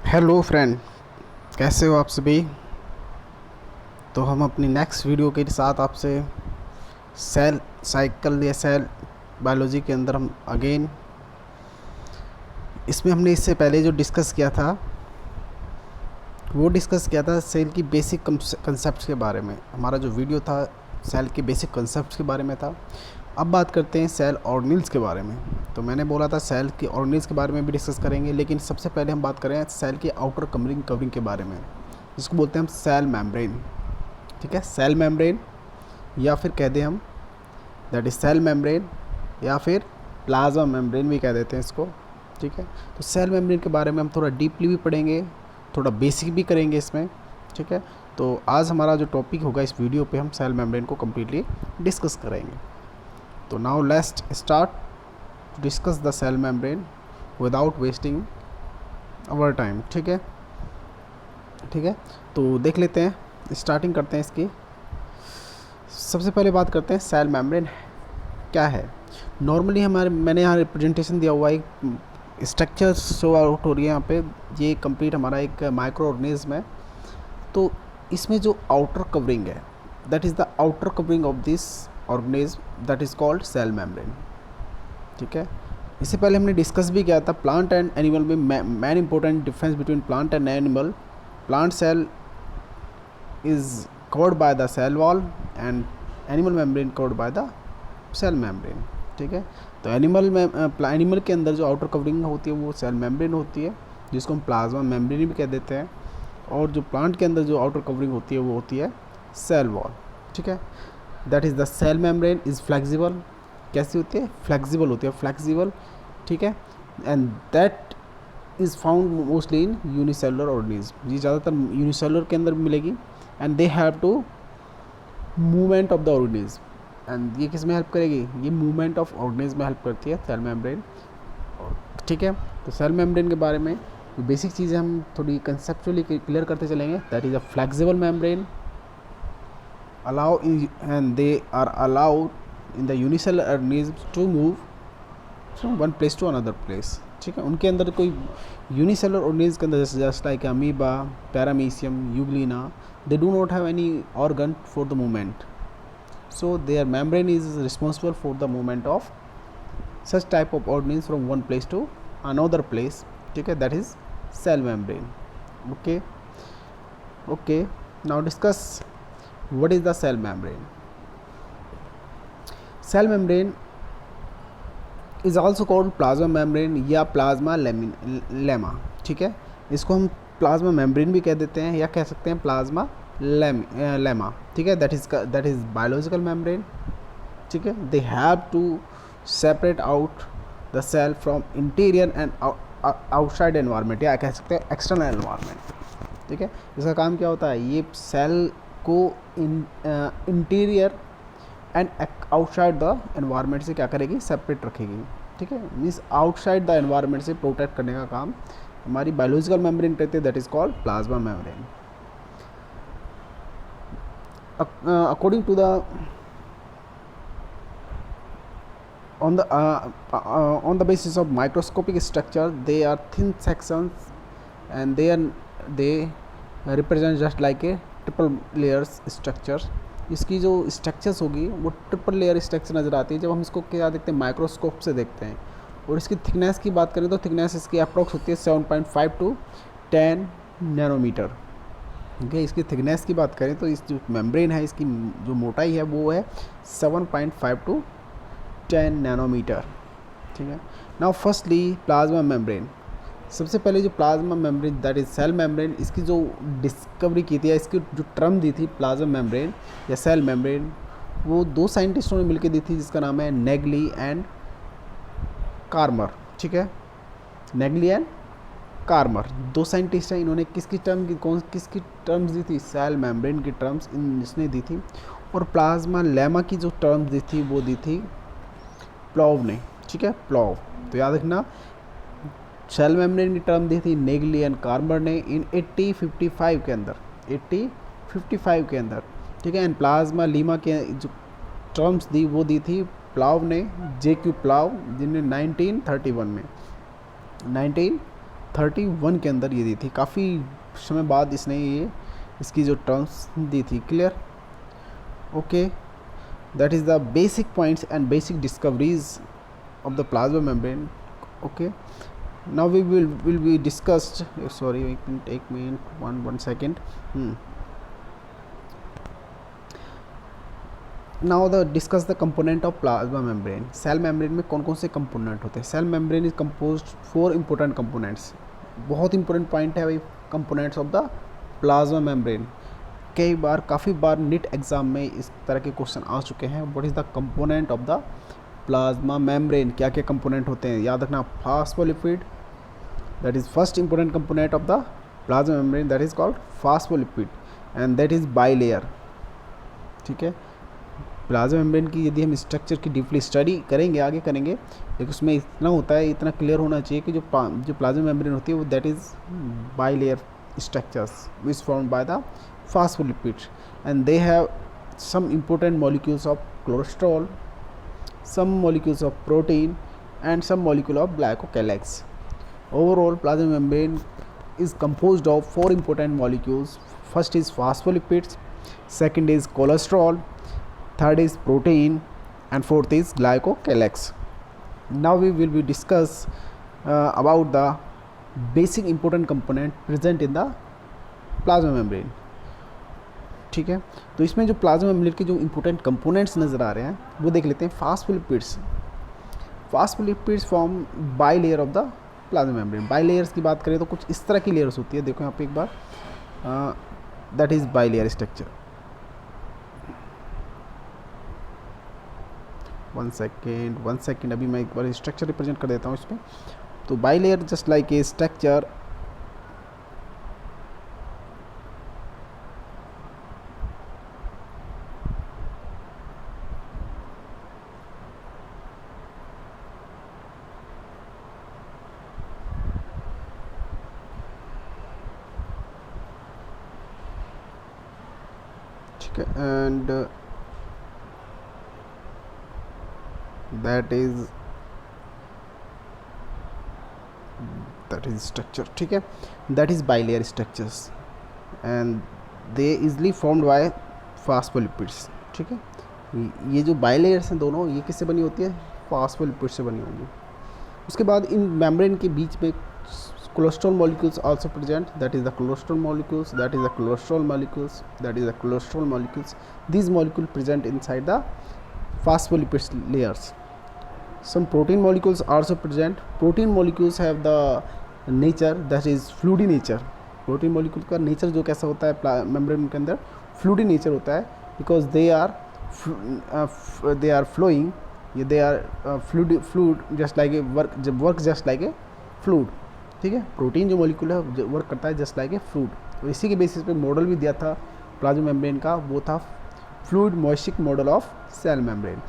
Hello friend, कैसे हो आप सभी। तो हम अपनी नेक्स्ट वीडियो के साथ आपसे सेल साइकिल या सेल बायोलॉजी के अंदर हम अगेन इसमें हमने इससे पहले जो डिस्कस किया था वो डिस्कस किया था सेल की बेसिक कंसेप्ट के बारे में। हमारा जो वीडियो था सेल के बेसिक कंसेप्ट के बारे में था। अब बात करते हैं सेल ऑर्गेनेल्स के बारे में। तो मैंने बोला था सेल की ऑर्गेनेल्स के बारे में भी डिस्कस करेंगे, लेकिन सबसे पहले हम बात करें सेल की आउटर कवरिंग के बारे में, जिसको बोलते हैं हम सेल मेम्ब्रेन। ठीक है, सेल मेम्ब्रेन या फिर कह दें हम दैट इज सेल मेम्ब्रेन या फिर प्लाज्मा मेम्ब्रेन भी कह देते हैं इसको। ठीक है, तो सेल मेम्ब्रेन के बारे में हम थोड़ा डीपली भी पढ़ेंगे, थोड़ा बेसिक भी करेंगे इसमें। ठीक है, तो आज हमारा जो टॉपिक होगा इस वीडियो पे हम सेल मेम्ब्रेन को कम्प्लीटली डिस्कस करेंगे। तो now let's start to discuss the cell membrane without wasting our time. ठीक है, ठीक है, तो देख लेते हैं, स्टार्टिंग करते हैं इसकी। सबसे पहले बात करते हैं सेल मेम्ब्रेन क्या है। नॉर्मली हमारे मैंने यहाँ रिप्रेजेंटेशन दिया हुआ एक स्ट्रक्चर शो आउट हो रही है यहाँ पे। ये कंप्लीट हमारा एक माइक्रो ऑर्गेनिज्म है। तो इसमें जो आउटर कवरिंग है that is the outer covering of this organism that is called cell membrane. ठीक है, इससे पहले हमने डिस्कस भी किया था प्लांट एंड एनिमल में main important difference between plant and animal. Plant cell is covered by the cell wall and animal membrane covered by the cell membrane। ठीक है, तो एनिमल के अंदर जो आउटर कवरिंग होती है वो सेल मेम्ब्रेन होती है, जिसको हम प्लाज्मा मेम्ब्रेन भी कह देते हैं। और जो प्लांट के अंदर जो आउटर कवरिंग होती है वो होती है सेल वॉल। ठीक है, that is the cell membrane is flexible. कैसी होती है? फ्लेक्सिबल होती है, फ्लेक्सिबल। ठीक है, and that is found mostly in unicellular organism. ये ज़्यादातर यूनिसेलुलर के अंदर मिलेगी। And they have to movement of the organism. And ये किस में हेल्प करेगी? ये मूवमेंट ऑफ ऑर्गेनिज्म में हेल्प करती है सेल मेम्ब्रेन। ठीक है, तो सेल मेम्ब्रेन के बारे में जो बेसिक चीज़ें हम थोड़ी कंसेप्चुअली क्लियर करते चलेंगे। That is a flexible membrane allow and they are allowed in the unicellular organism to move from one place to another place. ठीक है, उनके अंदर कोई यूनिसेलुलर ऑर्गेनिज्म के अंदर just like amoeba, paramecium, euglena, they do not have any organ for the movement, so their membrane is responsible for the movement of such type of organisms from one place to another place. ठीक है, that is cell membrane. okay okay now discuss what is the cell membrane. Cell membrane is also called plasma membrane या plasma lemma. ठीक है, इसको हम plasma membrane भी कह देते हैं या कह सकते हैं प्लाज्मा लेमा। ठीक है, दैट इज़ बायोलॉजिकल मेम्ब्रेन। ठीक है, they have to separate out the cell from interior and outside environment या कह सकते हैं एक्सटर्नल एनवायरनमेंट। ठीक है, इसका काम क्या होता है? ये सेल को interior and outside the environment से क्या करेगी? सेपरेट रखेगी। ठीक है, मीन्स आउटसाइड द एनवायरनमेंट से प्रोटेक्ट करने का काम हमारी बायोलॉजिकल मेम्ब्रेन करती है, that is called plasma membrane. According to the on the basis of microscopic structure, they are thin sections and they represent just like a triple layers structure। इसकी जो structures होगी वो ट्रिपल लेयर स्ट्रक्चर नज़र आती है जब हम इसको क्या देखते हैं? माइक्रोस्कोप से देखते हैं। और इसकी थिकनेस की बात करें तो थिकनेस इसकी अप्रॉक्स होती है 7.5 टू 10 नैनोमीटर। ठीक है, इसकी थिकनेस की बात करें तो इस जो मेम्ब्रेन है इसकी जो मोटाई है वो है 7.5 टू 10 नैनोमीटर। ठीक है, नाउ फर्स्टली प्लाज्मा मेम्ब्रेन। सबसे पहले जो plasma membrane that is cell membrane, इसकी जो डिस्कवरी की थी या इसकी जो टर्म दी थी प्लाज्मा मेम्ब्रेन या सेल मेम्ब्रेन, वो दो साइंटिस्टों ने मिलकर दी थी जिसका नाम है नेगली एंड कार्मर। ठीक है, नेगली एंड कार्मर दो साइंटिस्ट हैं। इन्होंने किसकी टर्म्स दी थी? सेल मेम्ब्रेन की टर्म्स इसने दी थी। और प्लाज्मा लेमा की जो टर्म्स दी थी वो दी थी प्लॉव ने। ठीक है, प्लॉव। तो याद रखना, सेल मेम्ब्रेन की टर्म दी थी नेगली एंड कार्मर ने इन 1855 के अंदर, 1855 के अंदर। ठीक है, एंड प्लाज्मा लीमा के जो टर्म्स दी वो दी थी प्लाव ने, JQ प्लाव, जिन्हें 1931 में 1931 के अंदर ये दी थी, काफ़ी समय बाद इसने ये इसकी जो टर्म्स दी थी। Clear? Okay, that is the basic points and basic discoveries of the plasma membrane. Okay, now we will be discussed, sorry, take me one second. Now the discuss the component of plasma membrane. Cell membrane में कौन कौन से component होते हैं? Cell membrane is composed 4 important components. बहुत important point है भाई, components of the plasma membrane. कई बार, काफ़ी बार नीट एग्ज़ाम में इस तरह के क्वेश्चन आ चुके हैं। What is the component of the plasma membrane? क्या क्या कंपोनेंट होते हैं? याद रखना, phospholipid, that is first important component of the plasma membrane, that is called phospholipid and that is bilayer. ठीक है, प्लाज्मा मेम्ब्रेन की यदि हम स्ट्रक्चर की डीपली स्टडी करेंगे, आगे करेंगे, लेकिन उसमें इतना होता है, इतना क्लियर होना चाहिए कि जो प्लाज्मा मेम्ब्रेन होती है वो that is bilayer structures which formed by the phospholipid and they have some important molecules of cholesterol, some molecules of protein and some molecule of glycocalyx. Overall plasma membrane is composed of 4 important molecules. First is phospholipids, second is cholesterol, third is protein and fourth is glycocalyx. Now we will be discuss about the basic important component present in the plasma membrane. ठीक है, तो इसमें जो plasma membrane के जो important components नज़र आ रहे हैं वो देख लेते हैं। Phospholipids, phospholipids form by layer of the plasma membrane. By layers की बात करें तो कुछ इस तरह की लेयर्स होती है, देखो यहाँ पे एक बार, that is bilayer structure. One second, अभी मैं एक बार स्ट्रक्चर रिप्रेजेंट कर देता हूँ इसमें। तो by layer just like A structure, and that is structure. ठीक है, that is bilayer structures and they easily formed by phospholipids. ठीक है, ये जो बाइलेयर्स हैं दोनों, ये किससे बनी होती है? फास्फोलिपिड से बनी होगी। उसके बाद इन मेम्ब्रेन के बीच में cholesterol molecules also present, that is the cholesterol molecules, that is the cholesterol molecules, that is the cholesterol molecules. These molecules present inside the phospholipid layers. Some protein molecules also present. Protein molecules have the nature that is fluid nature. Protein molecule का nature जो कैसा होता है membrane के अंदर, fluid nature होता है, because they are flowing, they are fluid just like a work just like a fluid. ठीक है, प्रोटीन जो मॉलिक्यूल है वर्क करता है जस्ट लाइक ए फ्लूइड। तो इसी के बेसिस पे मॉडल भी दिया था प्लाज्मा मेम्ब्रेन का, वो था fluid mosaic model of cell membrane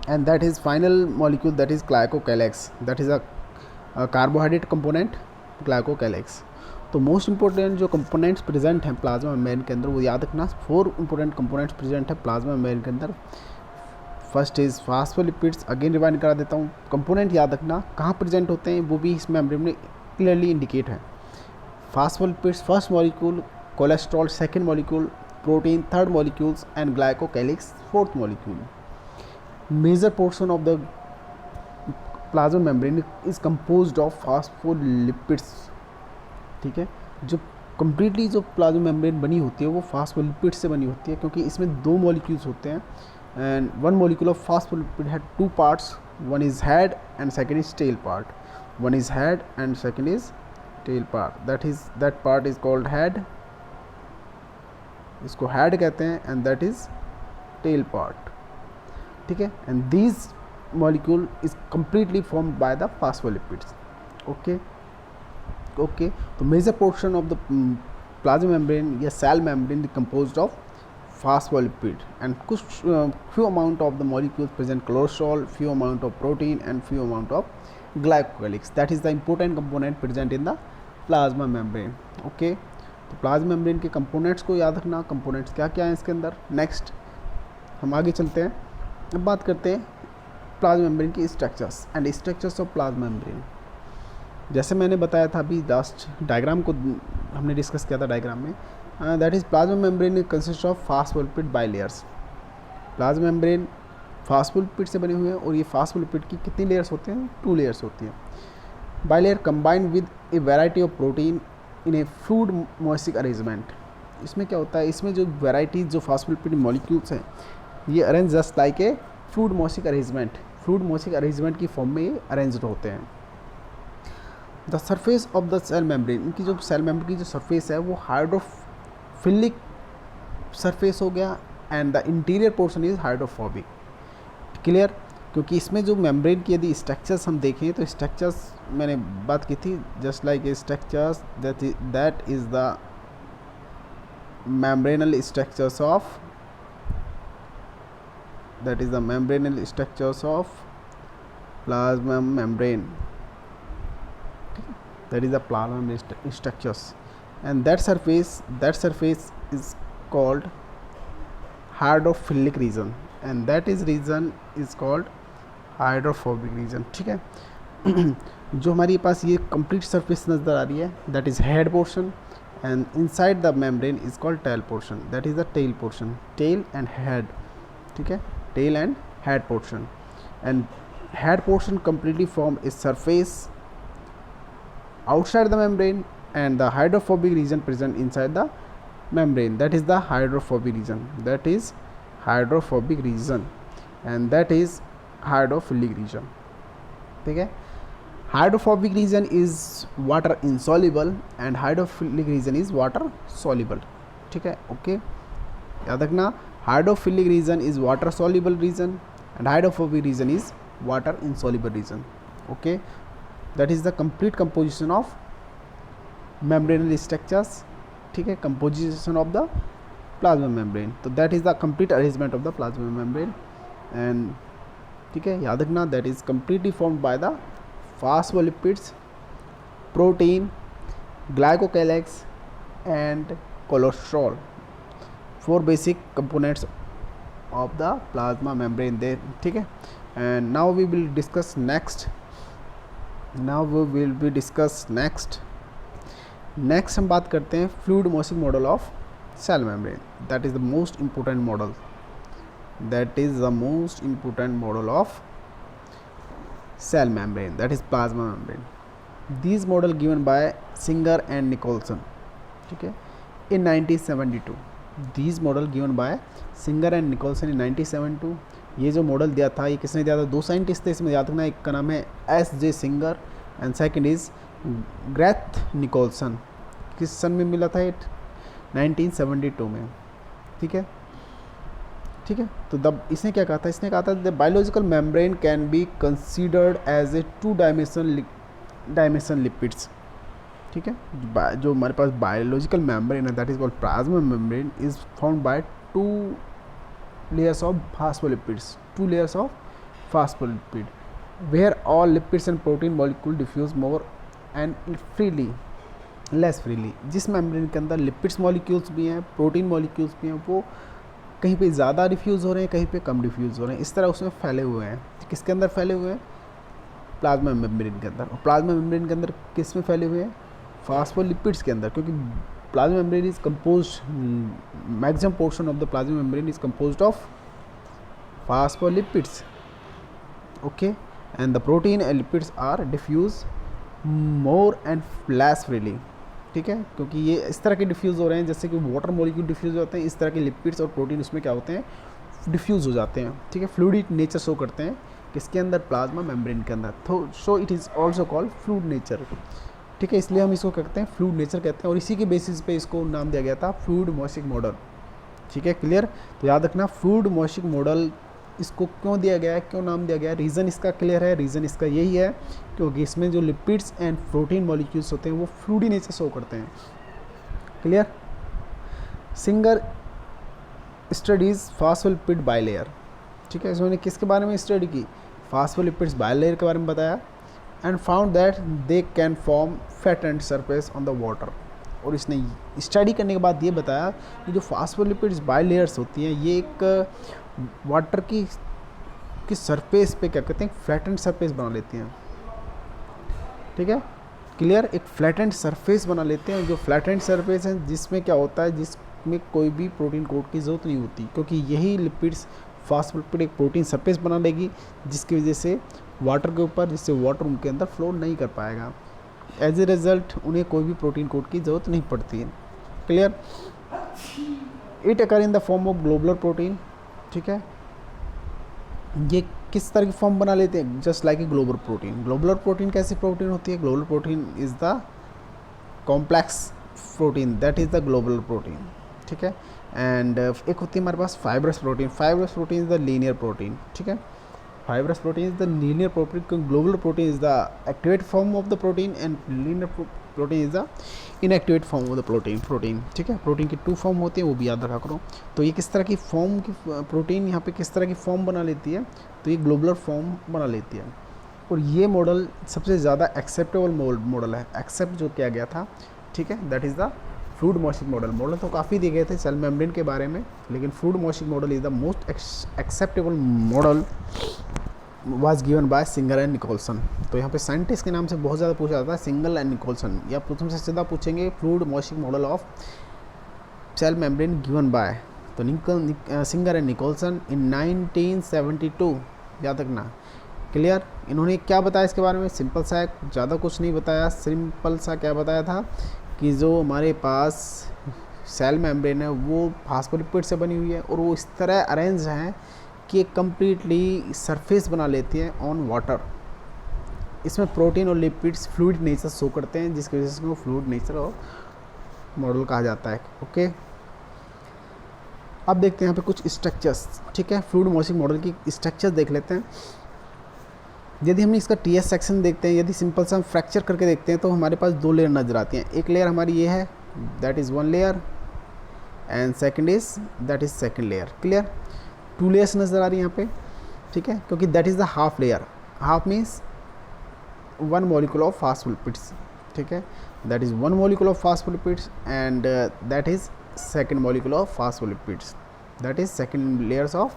and that is final molecule that is glycocalyx, that is a carbohydrate component glycocalyx. तो मोस्ट इंपॉर्टेंट जो कंपोनेंट्स प्रेजेंट हैं प्लाज्मा मेम्ब्रेन के अंदर वो याद रखना, 4 इंपॉर्टेंट कंपोनेंट्स प्रेजेंट है प्लाज्मा मेम्ब्रेन के अंदर। First is phospholipids, again rewind करा देता हूँ, कंपोनेंट याद रखना कहाँ प्रेजेंट होते हैं वो भी इस मेम्ब्रेन में क्लियरली इंडिकेट है। Phospholipids first molecule, cholesterol second molecule, protein third molecules and glycocalyx fourth molecule. Major portion of the plasma membrane is composed of phospholipids. ठीक है, जो कम्प्लीटली जो प्लाज्मा मेम्ब्रेन बनी होती है वो फास्फोलिपिड से बनी होती है, क्योंकि इसमें 2 मॉलिक्यूल्स होते हैं and one molecule of phospholipid had 2 parts, one is head and second is tail part. One is head and second is tail part, that part is called head, इसको head कहते हैं, and that is tail part. ठीक है, and these molecule is completely formed by the phospholipids. okay, तो major portion of the plasma membrane या cell membrane is composed of phospholipid and few amount of the molecules present cholesterol, few amount of protein and few amount of glycocalyx. That is the important component present in the plasma membrane. okay, तो plasma membrane के components को याद रखना, components क्या क्या हैं इसके अंदर। next हम आगे चलते हैं, अब बात करते हैं plasma membrane की structures and structures of plasma membrane. जैसे मैंने बताया था अभी लास्ट डायग्राम को हमने डिस्कस किया था डायग्राम में, that is plasma membrane consist of phospholipid bilayers. Plasma membrane phospholipid से बने हुए हैं और ये फास्फोलिपिड की कितनी लेयर्स होते हैं? 2 लेयर्स होती हैं। Bilayer combined with a variety of protein in a fluid mosaic arrangement. इसमें क्या होता है, इसमें जो वैराइटीज जो फास्फोलिपिड मॉलिक्यूल्स हैं ये arrange just like a fluid mosaic arrangement, fluid mosaic arrangement की फॉर्म में ये अरेंज्ड होते हैं। The surface of the cell membrane, इनकी जो सेल मेम्ब्रेन की जो सरफेस है वो हाइड्रोफिलिक सरफेस हो गया and the interior portion is hydrophobic. Clear? क्योंकि इसमें जो मेम्ब्रेन की यदि स्ट्रक्चर्स हम देखें तो स्ट्रक्चर्स मैंने बात की थी just like A structures that is the membranal structures of plasma membrane, that is the plasma membrane structures, and that surface is called hydrophilic region, and that is region is called hydrophobic region। ठीक है। जो हमारे पास ये complete surface नज़र आ रही है that is head portion, and inside the membrane is called tail portion, that is the tail portion, tail and head। ठीक है, tail and head portion, and head portion completely form a surface outside the membrane and the hydrophobic region present inside the membrane, that is the hydrophobic region, that is hydrophobic region, and that is hydrophilic region। ठीक है। Hydrophobic region is water insoluble and hydrophilic region is water soluble. ठीक है, okay, याद रखना, hydrophilic region is water soluble region and hydrophobic region is water insoluble region. Okay, that is the complete composition of membranal structures. ठीक है, composition of the plasma membrane, तो that is the complete arrangement of the plasma membrane and ठीक है, याद रखना, that is completely formed by the phospholipids, protein, glycocalyx and cholesterol, 4 basic components of the plasma membrane there। ठीक है, and now we will discuss next हम बात करते हैं fluid mosaic model of cell membrane, that is the most important model of cell membrane, that is plasma membrane। These model given by Singer and Nicholson। ठीक है, in 1972 these model given by Singer and Nicholson in 1972। ये जो model दिया था ये किसने दिया था? 2 साइंटिस्ट थे इसमें, याद रखना, एक का नाम है S.J. Singer and second is Garth Nicolson. किस सन में मिला था? 1972 में। ठीक है, ठीक है, तो तब इसने क्या कहा था? इसने कहा था the biological membrane can be considered as a 2 dimension lipids. ठीक है, जो हमारे पास बायोलॉजिकल मेम्ब्रेन है that is called plasma membrane is found by 2 layers of phospholipid where all lipids and protein molecule diffuse more and less freely। जिस membrane के अंदर lipids molecules भी हैं, प्रोटीन मॉलिक्यूल्स भी हैं, वो कहीं पे ज़्यादा डिफ्यूज़ हो रहे हैं, कहीं पे कम डिफ्यूज़ हो रहे हैं, इस तरह उसमें फैले हुए हैं। किसके अंदर फैले हुए हैं? प्लाज्मा मेम्ब्रेन के अंदर। और प्लाज्मा मेम्ब्रेन के अंदर किस में फैले हुए हैं? फास्फोलिपिड्स के अंदर, क्योंकि plasma membrane is composed, maximum portion of the plasma membrane is composed of phospholipids. Okay, and the protein and lipids are diffuse more and less freely. ठीक है, क्योंकि ये इस तरह के डिफ्यूज़ हो रहे हैं जैसे कि वाटर मॉलिक्यूल डिफ्यूज़ होते हैं, इस तरह के लिपिड्स और प्रोटीन उसमें क्या होते हैं? डिफ्यूज़ हो जाते हैं। ठीक है, फ्लूइड नेचर शो करते हैं किसके अंदर? प्लाज्मा मेम्ब्रेन के अंदर। तो so it is also called fluid nature. ठीक है, इसलिए हम इसको कहते हैं फ्लूइड नेचर कहते हैं, और इसी के बेसिस पे इसको नाम दिया गया था फ्लूइड मॉइस्टिक मॉडल। ठीक है, क्लियर? तो याद रखना, फ्लूइड मॉइस्टिक मॉडल इसको क्यों दिया गया है, क्यों नाम दिया गया है? रीज़न इसका क्लियर है, रीज़न इसका यही है क्योंकि इसमें जो लिपिड्स एंड प्रोटीन मॉलिक्यूल्स होते हैं वो फ्लूइडी नेचर शो करते हैं। Clear? Singer studies phospholipid bilayer. ठीक है, इसमें किसके बारे में स्टडी की? फास्फोलिपिड्स बाइलेयर के बारे में बताया and found that they can form fat and surface on the water. और इसने स्टडी करने के बाद ये बताया कि जो फास्फोलिपिड्स बाइलेयर्स होती हैं ये एक वाटर की सरफेस पे क्या कहते हैं? फ्लैटेंड सरफेस बना लेती हैं। ठीक है, क्लियर, एक फ्लैट एंड सरफेस बना लेते हैं। जो फ्लैट एंड सरफेस है जिसमें क्या होता है, जिसमें कोई भी प्रोटीन कोट की ज़रूरत नहीं होती, क्योंकि यही लिपिड्स फॉस्फोलिपिड एक प्रोटीन सरफेस बना लेगी, जिसकी वजह से वाटर के ऊपर, जिससे वाटर उनके अंदर फ्लो नहीं कर पाएगा। एज ए रिज़ल्ट उन्हें कोई भी प्रोटीन कोट की ज़रूरत नहीं पड़ती है। Clear, it occur in the form of globular protein. ठीक है, ये किस तरह की फॉर्म बना लेते हैं, just like a globular protein. Globular protein कैसी प्रोटीन होती है, globular protein is the complex protein, that is the globular protein. ठीक है, एंड एक होती है हमारे पास fibrous protein. Fibrous protein is the linear protein. ठीक है, fibrous protein is the linear protein. Globular protein is the activate form of the protein and linear protein is the inactivate form of the protein. ठीक है, protein की 2 form होती है, वो भी याद रखा करो। तो ये किस तरह की फॉर्म की प्रोटीन यहाँ पे किस तरह की फॉर्म बना लेती है, तो ये ग्लोबुलर फॉर्म बना लेती है। और ये मॉडल सबसे ज़्यादा एक्सेप्टेबल मॉडल है, एक्सेप्ट जो किया गया था। ठीक है, that is the fluid mosaic model तो काफ़ी दिए गए थे सेल मेम्ब्रेन के बारे में, लेकिन fluid mosaic model is the most acceptable model was given by Singer and Nicolson. तो यहाँ पे साइंटिस्ट के नाम से बहुत ज़्यादा पूछा जाता है, सिंगर एंड निकोलसन, या तुमसे सीधा पूछेंगे fluid mosaic model of cell membrane given by, तो सिंगर एंड निकोलसन इन 1972, याद रखना। क्लियर, इन्होंने क्या बताया इसके बारे में, सिंपल सा है, ज़्यादा कुछ नहीं बताया। सिंपल सा क्या बताया था कि जो हमारे पास सेल मेम्ब्रेन है वो फास्फोलिपिड से बनी हुई है, और वो इस तरह अरेंज हैं कि कम्प्लीटली सरफेस बना लेती है ऑन वाटर। इसमें प्रोटीन और लिपिड्स फ्लूइड नेचर शो करते हैं, जिसकी वजह से वो फ्लूइड नेचर और मॉडल कहा जाता है। ओके, अब देखते हैं यहाँ पे कुछ स्ट्रक्चर्स। ठीक है, फ्लूइड मॉशिंग मॉडल की स्ट्रक्चर्स देख लेते हैं। यदि हम इसका टीएस सेक्शन देखते हैं, यदि सिंपल सा हम फ्रैक्चर करके देखते हैं, तो हमारे पास 2 लेयर नज़र आती हैं। एक लेयर हमारी ये है, that is 1 layer, and second is that is second layer. Clear, 2 layers नज़र आ रही है यहाँ पे। ठीक है, क्योंकि that is the half layer. Half means 1 molecule of phospholipids. ठीक है, that is 1 molecule of phospholipids, and that is second molecule of phospholipids, that is second layers of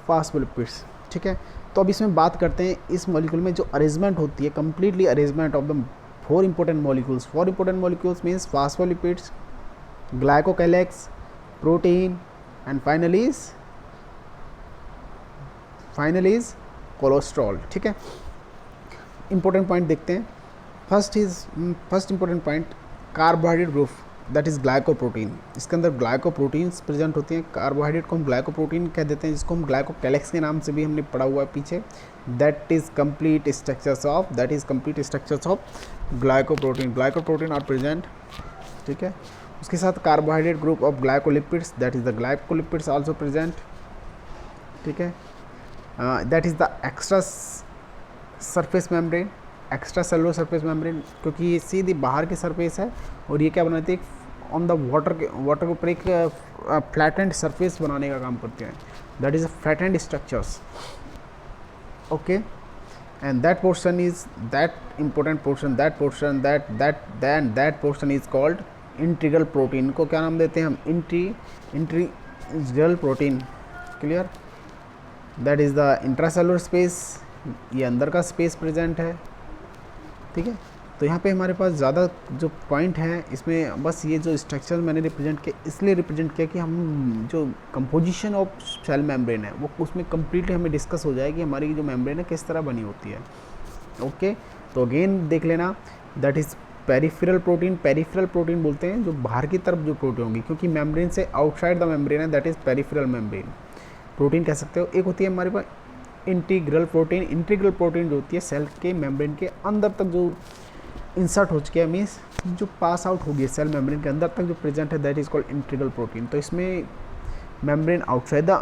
phospholipids. ठीक है, तो अब इसमें बात करते हैं इस मॉलिक्यूल में जो अरेंजमेंट होती है, completely arrangement of the 4 important molecules. 4 important molecules means phospholipids, glycocalyx, protein, and final is cholesterol. ठीक है, इंपॉर्टेंट पॉइंट देखते हैं। First important point, carbohydrate group, that is glycoprotein. इसके अंदर ग्लाइकोप्रोटीन्स प्रेजेंट होती हैं। कार्बोहाइड्रेट को हम ग्लाइकोप्रोटीन कह देते हैं, जिसको हम ग्लाइकोकैलेक्स के नाम से भी हमने पढ़ा हुआ है पीछे। That is complete structures of glycoprotein. Glycoprotein are present. ठीक है, उसके साथ carbohydrate group of glycolipids, that is the glycolipids also present. ठीक है, that is the extra surface membrane, extra cellular surface membrane, क्योंकि ये सीधी बाहर की सरफेस है, और ये क्या बनाती है, ऑन द वाटर के ऊपर एक फ्लैटेंड सरफेस बनाने का काम करते हैं। That is a flattened structures. Okay, and that portion is that important portion, that portion is called integral protein. को क्या नाम देते हैं हम, integral protein. Clear, that is the intracellular space, ये अंदर का स्पेस प्रेजेंट है। ठीक है, तो यहाँ पे हमारे पास ज़्यादा जो पॉइंट है इसमें, बस ये जो स्ट्रक्चर मैंने रिप्रेजेंट किया, इसलिए रिप्रेजेंट किया कि हम जो कंपोजिशन ऑफ सेल मेम्ब्रेन है वो उसमें कम्प्लीटली हमें डिस्कस हो जाए कि हमारी जो मेम्ब्रेन है किस तरह बनी होती है। ओके, तो अगेन देख लेना, that is peripheral protein. Peripheral protein बोलते हैं जो बाहर की तरफ जो प्रोटीन होगी, क्योंकि मेम्ब्रेन से आउटसाइड द मेम्ब्रेन है, that is peripheral membrane protein कह सकते हो। एक होती है हमारे पास इंटीग्रल प्रोटीन। इंटीग्रल प्रोटीन जो होती है सेल के मेम्ब्रेन के अंदर तक जो इंसर्ट हो चुके हैं, मीन्स जो पास आउट हो गई सेल मेम्ब्रेन के अंदर तक जो प्रेजेंट है, that is called integral protein. तो इसमें membrane outside the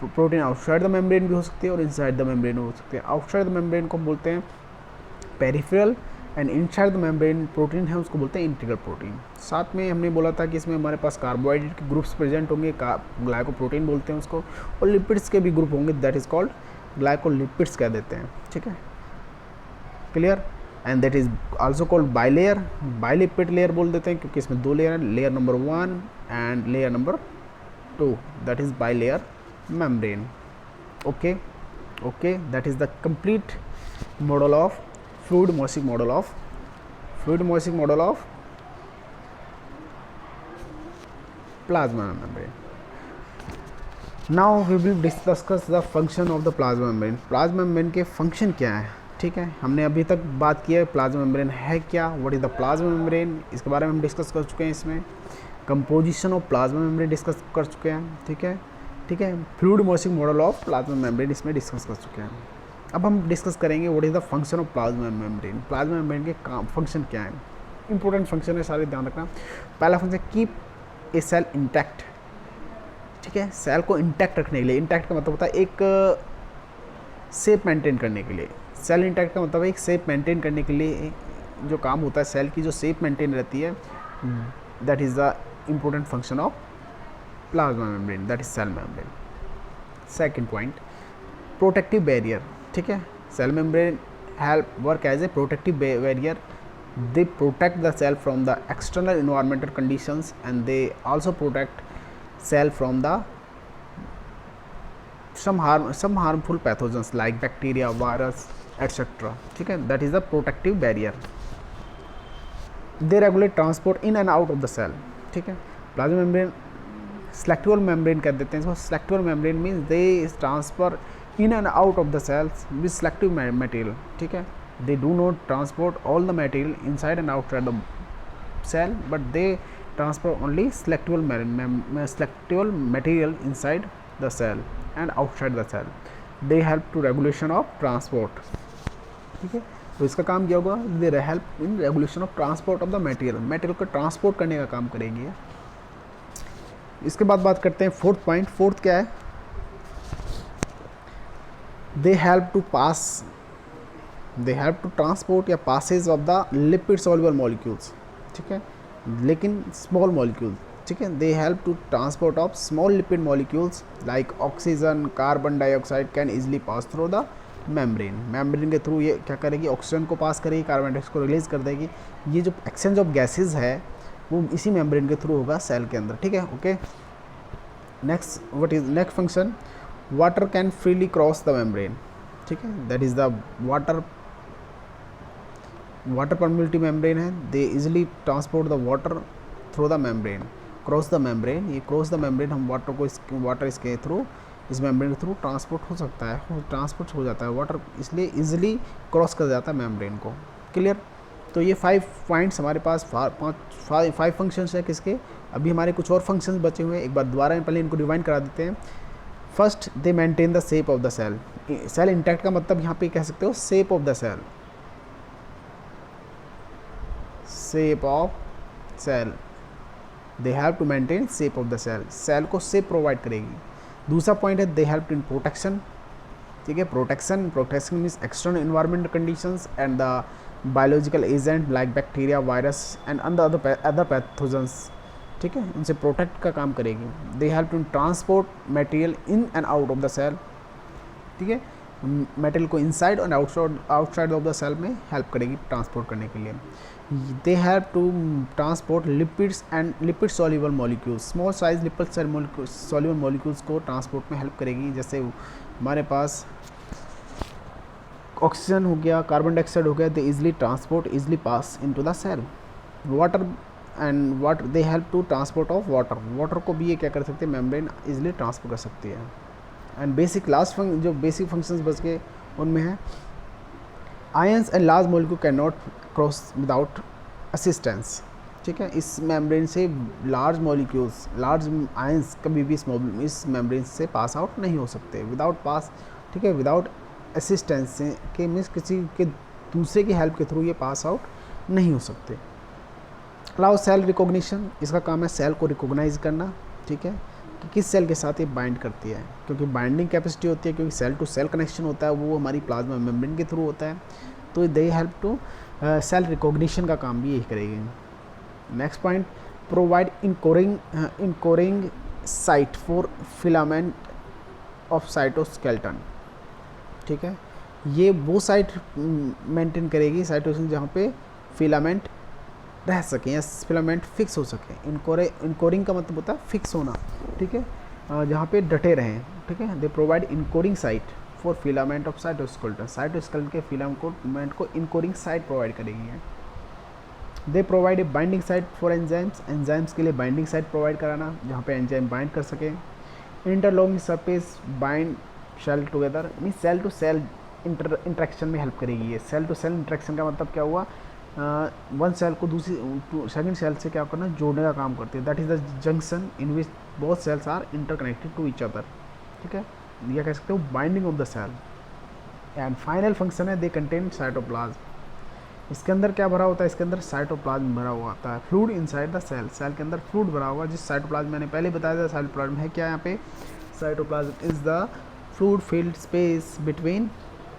protein outside the membrane भी हो सकती है और इनसाइड द मेम्ब्रेन हो सकती है। आउटसाइड द मेम्ब्रेन को बोलते हैं peripheral, and inside the membrane protein है उसको बोलते हैं इंटीग्रल प्रोटीन। साथ में हमने बोला था कि इसमें हमारे पास कार्बोहाइड्रेट के ग्रुप्स प्रेजेंट होंगे, ग्लाइकोप्रोटीन बोलते हैं उसको, और लिपिड्स के भी ग्रुप होंगे, दैट इज़ कॉल्ड ग्लाइकोलिपिड्स कह देते हैं। ठीक है, clear, and that is also called bilayer, bilipid layer बोल देते हैं, क्योंकि इसमें 2 लेयर हैं, layer number 1 and layer number 2, that is bilayer membrane. Okay, that is the complete model of fluid mosaic model of fluid mosaic model of plasma membrane. Now we will discuss the function of the plasma membrane. Plasma membrane के function क्या है, ठीक है। हमने अभी तक बात की है प्लाज्मा मेम्ब्रेन है क्या, what is the plasma membrane, इसके बारे में हम डिस्कस कर चुके हैं। इसमें composition of plasma membrane discuss कर चुके हैं, ठीक है, ठीक है। फ्लूइडोमोसिक मॉडल ऑफ प्लाज्मा मेम्ब्रेन इसमें डिस्कस कर चुके हैं। अब हम डिस्कस करेंगे what is the function of plasma membrane. Plasma membrane के काम फंक्शन क्या है, इंपॉर्टेंट फंक्शन है, सारे ध्यान रखना। पहला function keep a cell intact, ठीक है। सेल को इंटैक्ट रखने के लिए, इंटैक्ट का मतलब होता है एक शेप मेंटेन करने के लिए। सेल इंटैक्ट का मतलब है एक शेप मेंटेन करने के लिए जो काम होता है, सेल की जो शेप मेंटेन रहती है, that is the important function of plasma membrane, that is cell membrane. Second point, protective barrier, ठीक है। Cell membrane help work as a protective barrier. They protect the cell from the external environmental conditions and they also protect cell from the some harmful pathogens like bacteria, virus, etc. ठीक है, that is the protective barrier. They regulate transport in and out of the cell, ठीक है। Plasma membrane सेलेक्टिवल membrane कह देते हैं इसको। Selective membrane means they transfer in and out of the cells with selective material, ठीक है। They do not transport all the material inside and outside the cell, but they transfer only selectable material inside the cell and outside the cell. They help to regulation of transport, ठीक है। तो इसका काम क्या होगा, they help in regulation of transport of the material को transport करने का काम करेंगे। इसके बाद बात करते हैं फोर्थ पॉइंट। फोर्थ क्या है, they help to transport या passes of the lipid soluble molecules, ठीक है, लेकिन स्मॉल मॉलिक्यूल, ठीक है। They help to transport of small lipid molecules like oxygen, carbon dioxide can easily pass through the membrane. Membrane के through ये क्या करेगी, ऑक्सीजन को पास करेगी, कार्बन डाइऑक्साइड को रिलीज कर देगी। ये जो एक्सचेंज ऑफ गैसेज है वो इसी मेम्ब्रेन के थ्रू होगा सेल के अंदर, ठीक है, okay. Next, what is next function, water can freely cross the membrane, ठीक है। That is the water permeability membrane है। They easily transport the water through the membrane, cross the membrane. ये cross the membrane हम water इसके through, इस membrane के through transport हो सकता है, ट्रांसपोर्ट हो जाता है वाटर, इसलिए इजिली क्रॉस कर जाता है मेम्ब्रेन को। क्लियर। तो ये 5 पॉइंट्स हमारे पास, 5 फंक्शंस है किसके। अभी हमारे कुछ और फंक्शंस बचे हुए हैं, एक बार दोबारा पहले इनको रिवाइंड करा देते हैं। First, they maintain the shape of the cell. Cell intact का मतलब यहाँ पे कह सकते हो shape of the cell, shape of cell. They have to maintain shape of the cell, cell को शेप प्रोवाइड करेगी। दूसरा पॉइंट है दे हेल्प इन प्रोटेक्शन, ठीक है। Protection means external environment conditions and the biological agent like bacteria, virus and other pathogens, ठीक है, उनसे protect का काम करेगी। They help to transport material in and out of the cell, ठीक है। मटेरियल को इनसाइड और आउटसाइड ऑफ द सेल में हेल्प करेगी ट्रांसपोर्ट करने के लिए। They have to transport lipids and lipid soluble molecules, small size lipid soluble molecules को ट्रांसपोर्ट में हेल्प करेगी। जैसे हमारे पास ऑक्सीजन हो गया, कार्बन डाइऑक्साइड हो गया, they easily transport, easily pass into the cell. Water they help to transport of water को भी ये क्या कर सकते हैं, मेम्ब्रेन इजिली ट्रांसपोर्ट कर सकती है। एंड बेसिक लास्ट जो बेसिक फंक्शंस बच गए उनमें है ions and large molecule can not cross without assistance, ठीक है। इस मेम्ब्रेन से लार्ज मॉलिक्यूल्स, लार्ज आयंस कभी भी इस मेम्ब्रेन से पास आउट नहीं हो सकते विदाउट पास, ठीक है, विदाउट असिस्टेंस से के मीन्स किसी के दूसरे की हेल्प के थ्रू ये पास आउट नहीं हो सकते। अलाउ सेल रिकॉग्निशन, इसका काम है सेल को रिकॉग्नाइज करना, ठीक है, कि किस सेल के साथ ये बाइंड करती है, क्योंकि बाइंडिंग कैपेसिटी होती है, क्योंकि सेल टू सेल कनेक्शन होता है वो हमारी प्लाज्मा मेम्ब्रेन के थ्रू होता है। तो they help to cell recognition का काम भी यही करेगी। Next point, provide anchoring site for filament of cytoskeleton, ठीक है। ये वो साइट मेंटेन करेगी साइटोसिन जहाँ पे फिलामेंट रह सकें या फिलामेंट फिक्स हो सके। इनकोरिंग का मतलब होता है फिक्स होना, ठीक है, जहाँ पे डटे रहें, ठीक है। They provide anchoring site for filament of cytoskeleton, cytoskeleton के फिलामेंट को इनकोरिंग साइट प्रोवाइड करेगी है। They provide a binding site for enzymes, enzymes के लिए बाइंडिंग साइट प्रोवाइड कराना जहाँ पे एंजाइम बाइंड कर सके। Interlocking surface bind cell together, mean cell to cell interaction में हेल्प करेगी ये। सेल टू सेल इंटरेक्शन का मतलब क्या हुआ, वन सेल को दूसरी सेकंड सेल से क्या करना, जोड़ने का काम करती है। That is the junction in which both cells are interconnected to each other, ठीक है, यह कह सकते हो binding of the cell. And final function है दे कंटेन साइटोप्लाज्म, इसके अंदर क्या भरा होता है, इसके अंदर साइटोप्लाज्म भरा हुआ होता है। Fluid inside the cell, cell के अंदर फ्लूइड भरा हुआ, जिस साइटोप्लाज्म मैंने पहले बताया था साइटोप्लाज्म है क्या यहाँ पे, cytoplasm is the fluid filled space between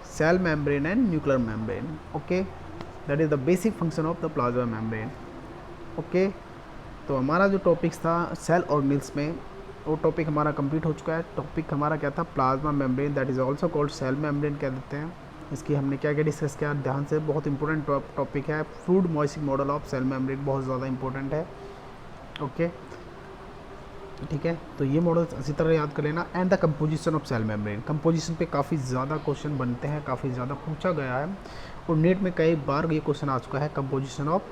cell membrane and nuclear membrane, okay, that is the basic function of the plasma membrane, okay. तो हमारा जो टॉपिक्स था सेल ऑर्गेनेल्स में, वो टॉपिक हमारा कंप्लीट हो चुका है। टॉपिक हमारा क्या था, plasma membrane, that is also called cell membrane कह देते हैं। इसकी हमने क्या क्या डिस्कस किया, ध्यान से, बहुत इंपॉर्टेंट टॉपिक है। Fluid mosaic model of cell membrane बहुत ज़्यादा इंपॉर्टेंट है, ओके, ठीक है। तो ये मॉडल इसी तरह याद कर लेना। And the composition of cell membrane, composition पे काफ़ी ज़्यादा क्वेश्चन बनते हैं, काफ़ी ज़्यादा पूछा गया है और नेट में कई बार ये क्वेश्चन आ चुका है। Composition of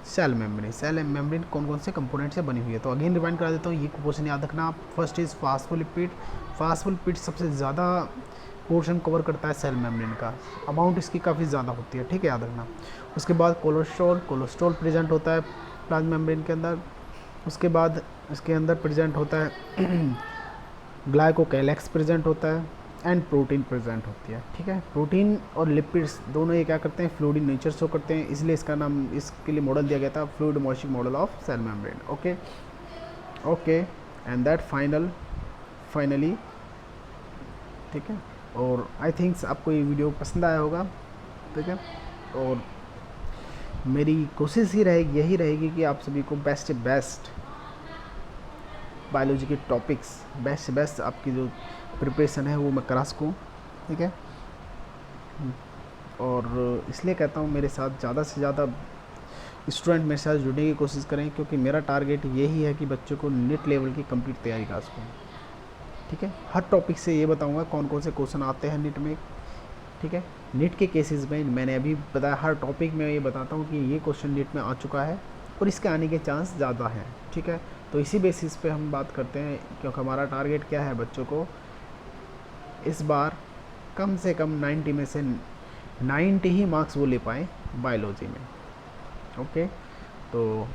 cell membrane, cell membrane कौन कौन से कंपोनेंट से बनी हुई है। तो अगेन रिवाइंड करा देता हूँ, ये क्वेश्चन याद रखना। फर्स्ट इज़ फास्फोलिपिड, फास्फोलिपिड सबसे ज़्यादा पोर्शन कवर करता है सेल मेम्ब्रेन का, अमाउंट इसकी काफ़ी ज़्यादा होती है, ठीक है, याद रखना। उसके बाद कोलेस्ट्रॉल, कोलेस्ट्रॉल प्रेजेंट होता है प्लाज्मा मेम्ब्रेन के अंदर। उसके बाद इसके अंदर प्रेजेंट होता है ग्लाइकोकैलेक्स प्रेजेंट होता है एंड प्रोटीन प्रेजेंट होती है, ठीक है। प्रोटीन और लिपिड्स दोनों ये क्या करते हैं, फ्लूइड इन नेचर शो करते हैं, इसलिए इसका नाम, इसके लिए मॉडल दिया गया था fluid mosaic model of cell membrane, okay, okay. And that finally, ठीक है। और आई थिंक्स आपको ये वीडियो पसंद आया होगा, ठीक है। और मेरी कोशिश ही रहेगी, यही रहेगी कि आप सभी को बेस्ट से बेस्ट बायोलॉजी के टॉपिक्स, बेस्ट से बेस्ट आपकी जो प्रिपरेशन है वो मैं करा सकूँ, ठीक है। और इसलिए कहता हूँ मेरे साथ ज़्यादा से ज़्यादा स्टूडेंट मेरे साथ जुड़ने की कोशिश करें, क्योंकि मेरा टारगेट यही है कि बच्चों को नेट लेवल की कंप्लीट तैयारी करा सकूँ, ठीक है। हर टॉपिक से ये बताऊँगा कौन कौन से क्वेश्चन आते हैं नेट में, ठीक है। नेट के केसेस में मैंने अभी बताया, हर टॉपिक में ये बताता हूँ कि ये क्वेश्चन नेट में आ चुका है और इसके आने के चांस ज़्यादा हैं, ठीक है। तो इसी बेसिस पे हम बात करते हैं, क्योंकि हमारा टारगेट क्या है, बच्चों को इस बार कम से कम 90 में से 90 ही मार्क्स वो ले पाएँ बायोलॉजी में, ओके। तो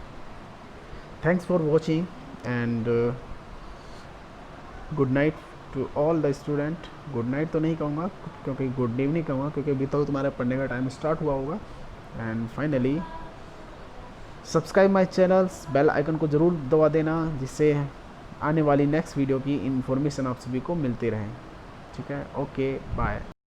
thanks for watching and good night to all the student. Good night तो नहीं कहूँगा, क्योंकि गुड इवनिंग कहूँगा, क्योंकि अभी तो तुम्हारा पढ़ने का टाइम स्टार्ट हुआ होगा। And finally subscribe my channels, bell icon को ज़रूर दबा देना, जिससे आने वाली नेक्स्ट वीडियो की इन्फॉर्मेशन आप सभी को मिलती रहे, ठीक है। Okay, bye.